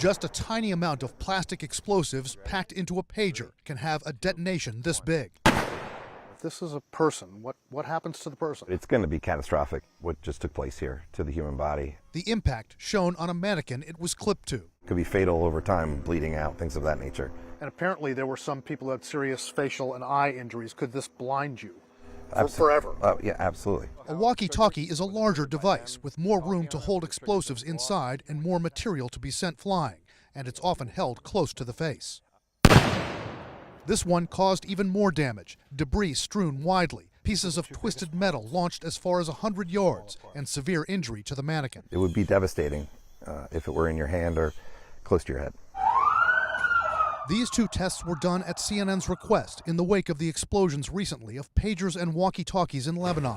Just a tiny amount of plastic explosives packed into a pager can have a detonation this big. If this is a person, what happens to the person? It's going to be catastrophic, what just took place here to the human body. The impact shown on a mannequin it was clipped to. It could be fatal over time, bleeding out, things of that nature. And apparently there were some people who had serious facial and eye injuries. Could this blind you? Forever? Yeah, absolutely. A walkie-talkie is a larger device with more room to hold explosives inside and more material to be sent flying, and it's often held close to the face. This one caused even more damage, debris strewn widely, pieces of twisted metal launched as far as 100 yards, and severe injury to the mannequin. It would be devastating if it were in your hand or close to your head. These two tests were done at CNN's request in the wake of the explosions recently of pagers and walkie-talkies in Lebanon,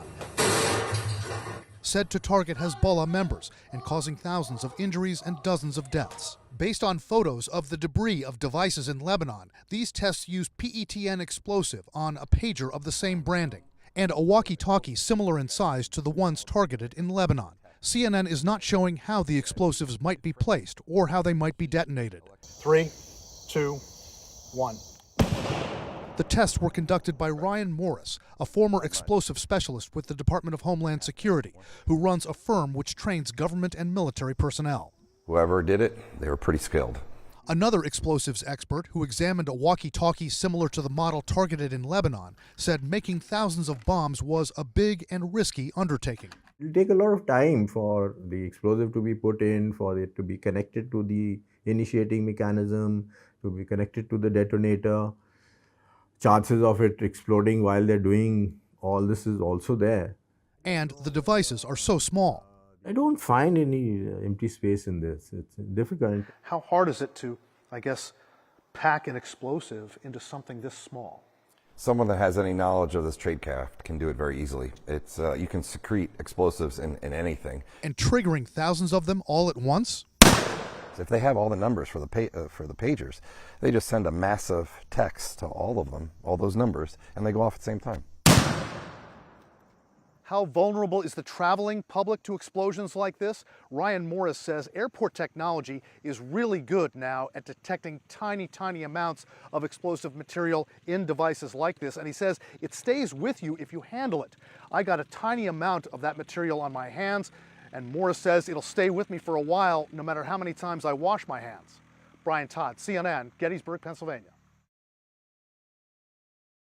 said to target Hezbollah members and causing thousands of injuries and dozens of deaths. Based on photos of the debris of devices in Lebanon, these tests used PETN explosive on a pager of the same branding and a walkie-talkie similar in size to the ones targeted in Lebanon. CNN is not showing how the explosives might be placed or how they might be detonated. 3, 2, 1. The tests were conducted by Ryan Morris, a former explosive specialist with the Department of Homeland Security, who runs a firm which trains government and military personnel. Whoever did it, they were pretty skilled. Another explosives expert who examined a walkie-talkie similar to the model targeted in Lebanon said making thousands of bombs was a big and risky undertaking. It will take a lot of time for the explosive to be put in, for it to be connected to the initiating mechanism, to be connected to the detonator. Chances of it exploding while they're doing all this is also there. And the devices are so small. I don't find any empty space in this. It's difficult. How hard is it to, I guess, pack an explosive into something this small? Someone that has any knowledge of this tradecraft can do it very easily. It's you can secrete explosives in anything. And triggering thousands of them all at once? If they have all the numbers for the pagers, they just send a massive text to all of them, all those numbers, and they go off at the same time. How vulnerable is the traveling public to explosions like this? Ryan Morris says airport technology is really good now at detecting tiny, tiny amounts of explosive material in devices like this. And he says it stays with you if you handle it. I got a tiny amount of that material on my hands, and Morris says it'll stay with me for a while, no matter how many times I wash my hands. Brian Todd, CNN, Gettysburg, Pennsylvania.